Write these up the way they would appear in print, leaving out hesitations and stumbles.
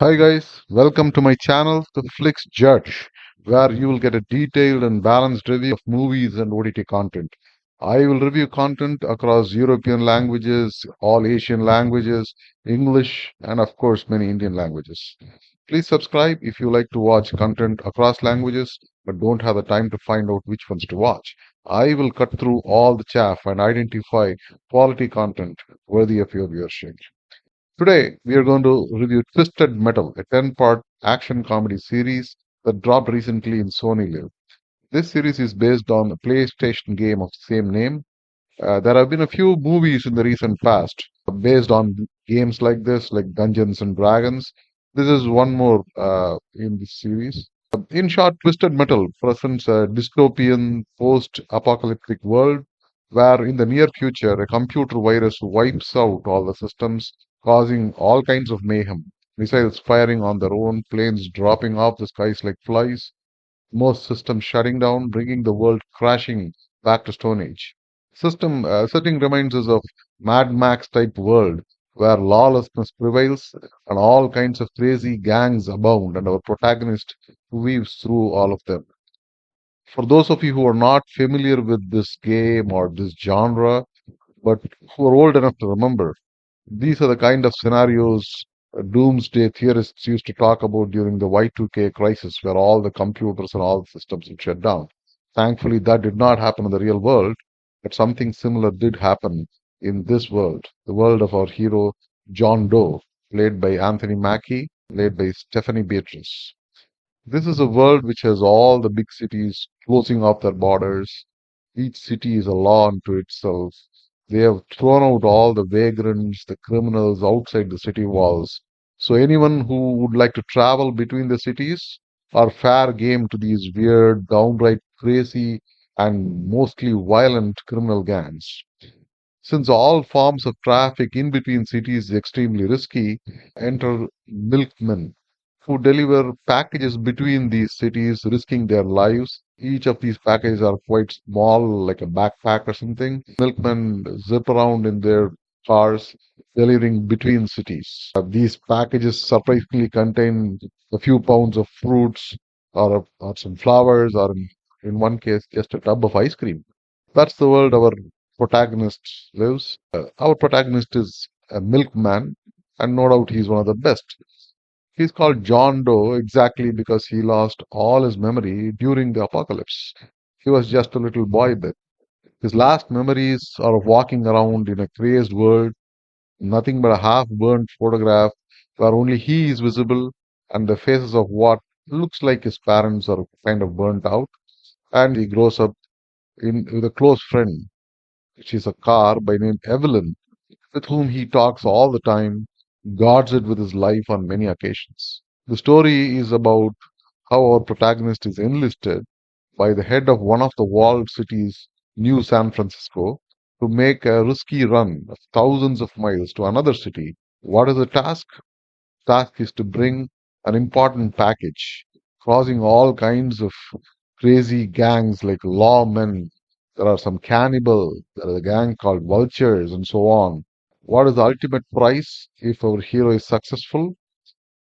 Hi guys, welcome to my channel, The Flicks Judge, where you will get a detailed and balanced review of movies and OTT content. I will review content across European languages, all Asian languages, English, and of course many Indian languages. Please subscribe if you like to watch content across languages but don't have the time to find out which ones to watch. I will cut through all the chaff and identify quality content worthy of your viewership. Today, we are going to review Twisted Metal, a 10-part action comedy series that dropped recently in Sony Live. This series is based on a PlayStation game of the same name. There have been a few movies in the recent past based on games like this, like Dungeons and Dragons. This is one more in this series. In short, Twisted Metal presents a dystopian post-apocalyptic world where in the near future a computer virus wipes out all the systems, causing all kinds of mayhem. Missiles firing on their own, planes dropping off the skies like flies, most systems shutting down, bringing the world crashing back to Stone Age. Setting reminds us of Mad Max type world where lawlessness prevails and all kinds of crazy gangs abound, and our protagonist weaves through all of them. For those of you who are not familiar with this game or this genre, but who are old enough to remember, these are the kind of scenarios doomsday theorists used to talk about during the Y2K crisis, where all the computers and all the systems would shut down. Thankfully, that did not happen in the real world, but something similar did happen in this world, the world of our hero, John Doe, played by Anthony Mackie, played by Stephanie Beatriz. This is a world which has all the big cities closing off their borders. Each city is a law unto itself. They have thrown out all the vagrants, the criminals outside the city walls. So anyone who would like to travel between the cities are fair game to these weird, downright crazy, and mostly violent criminal gangs. Since all forms of traffic in between cities is extremely risky, enter milkmen who deliver packages between these cities, risking their lives. Each of these packages are quite small, like a backpack or something. Milkmen zip around in their cars, delivering between cities. These packages surprisingly contain a few pounds of fruits or some flowers, or in one case, just a tub of ice cream. That's the world our protagonist lives. Our protagonist is a milkman, and no doubt he's one of the best. He's called John Doe exactly because he lost all his memory during the apocalypse. He was just a little boy then. His last memories are of walking around in a crazed world, nothing but a half-burned photograph where only he is visible and the faces of what looks like his parents are kind of burnt out. And he grows up with a close friend. She's a car by name Evelyn, with whom he talks all the time, guards it with his life on many occasions. The story is about how our protagonist is enlisted by the head of one of the walled cities, New San Francisco, to make a risky run of thousands of miles to another city. What is the task? Task is to bring an important package, crossing all kinds of crazy gangs like lawmen. There are some cannibal, there is a gang called vultures, and so on. What is the ultimate prize if our hero is successful?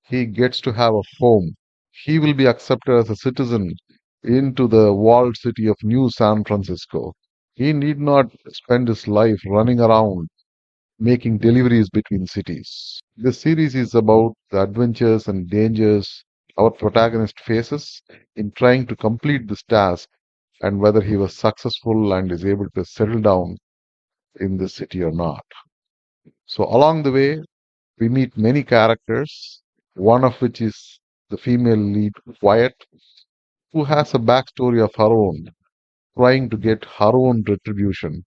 He gets to have a home. He will be accepted as a citizen into the walled city of New San Francisco. He need not spend his life running around making deliveries between cities. This series is about the adventures and dangers our protagonist faces in trying to complete this task and whether he was successful and is able to settle down in the city or not. So, along the way, we meet many characters, one of which is the female lead, Wyatt, who has a backstory of her own, trying to get her own retribution.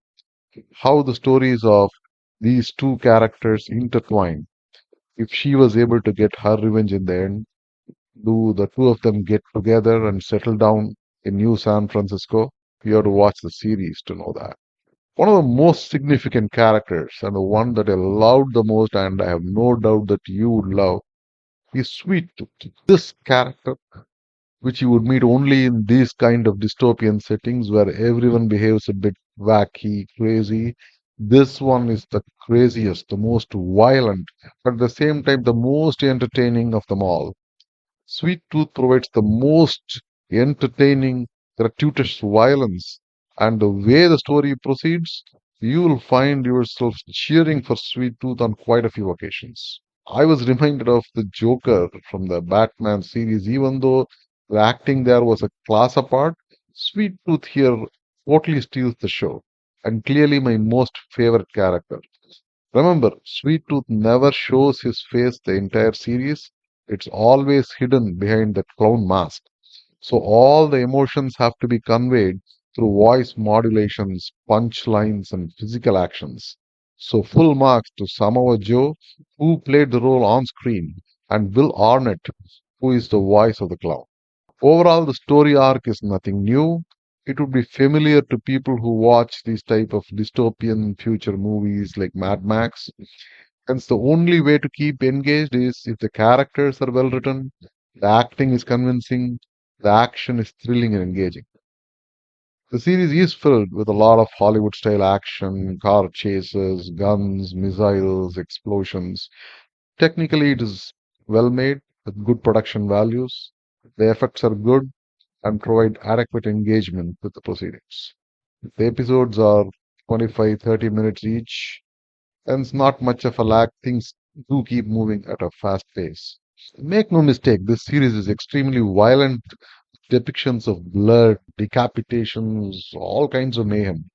How the stories of these two characters intertwine. If she was able to get her revenge in the end, do the two of them get together and settle down in New San Francisco? You have to watch the series to know that. One of the most significant characters, and the one that I loved the most, and I have no doubt that you would love, is Sweet Tooth. This character, which you would meet only in these kind of dystopian settings where everyone behaves a bit wacky, crazy, This one is the craziest, the most violent, but at the same time the most entertaining of them all. Sweet Tooth provides the most entertaining, gratuitous violence, and the way the story proceeds, you will find yourself cheering for Sweet Tooth on quite a few occasions. I was reminded of the Joker from the Batman series, even though the acting there was a class apart. Sweet Tooth here totally steals the show, and clearly my most favorite character. Remember, Sweet Tooth never shows his face the entire series. It's always hidden behind that clown mask. So all the emotions have to be conveyed through voice modulations, punchlines, and physical actions. So full marks to Samoa Joe, who played the role on screen, and Will Arnett, who is the voice of the clown. Overall, the story arc is nothing new. It would be familiar to people who watch these type of dystopian future movies like Mad Max. Hence, the only way to keep engaged is if the characters are well written, the acting is convincing, the action is thrilling and engaging. The series is filled with a lot of Hollywood style action, car chases, guns, missiles, explosions. Technically, it is well made with good production values. The effects are good and provide adequate engagement with the proceedings. The episodes are 25-30 minutes each, and it's not much of a lag. Things do keep moving at a fast pace. Make no mistake, this series is extremely violent depictions of blood, decapitations, all kinds of mayhem.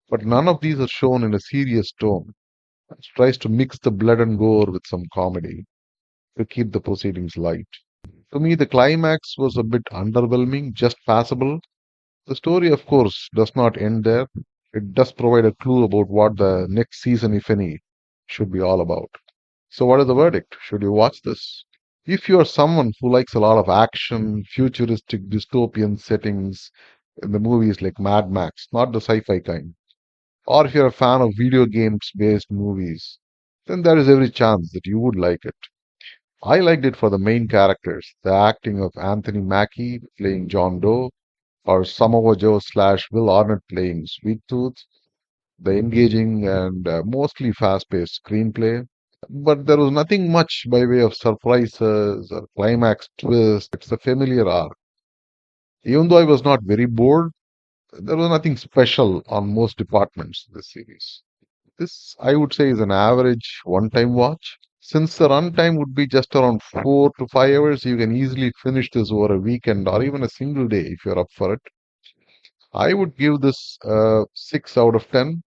But none of these are shown in a serious tone. It tries to mix the blood and gore with some comedy to keep the proceedings light. To me, the climax was a bit underwhelming, just passable. The story, of course, does not end there. It does provide a clue about what the next season, if any, should be all about. So, what is the verdict? Should you watch this? If you are someone who likes a lot of action, futuristic, dystopian settings in the movies like Mad Max, not the sci fi kind, or if you're a fan of video games based movies, then there is every chance that you would like it. I liked it for the main characters, the acting of Anthony Mackie playing John Doe, or Samoa Joe slash Will Arnett playing Sweet Tooth, the engaging and mostly fast-paced screenplay. But there was nothing much by way of surprises or climax twists. It's a familiar arc. Even though I was not very bored, there was nothing special on most departments in this series. This, I would say, is an average one-time watch. Since the runtime would be just around 4 to 5 hours, you can easily finish this over a weekend or even a single day if you're up for it. I would give this 6 out of 10.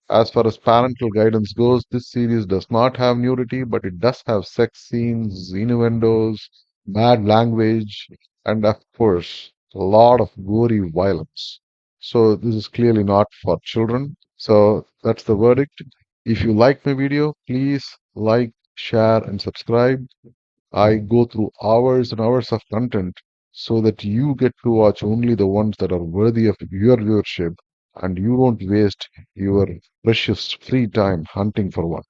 As far as parental guidance goes, this series does not have nudity, but it does have sex scenes, innuendos, bad language, and of course, a lot of gory violence. So this is clearly not for children. So that's the verdict. If you like my video, please like, share, and subscribe. I go through hours and hours of content so that you get to watch only the ones that are worthy of your viewership and you don't waste your precious free time hunting for one.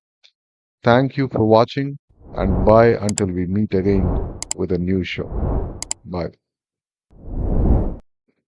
Thank you for watching and bye until we meet again with a new show. Bye.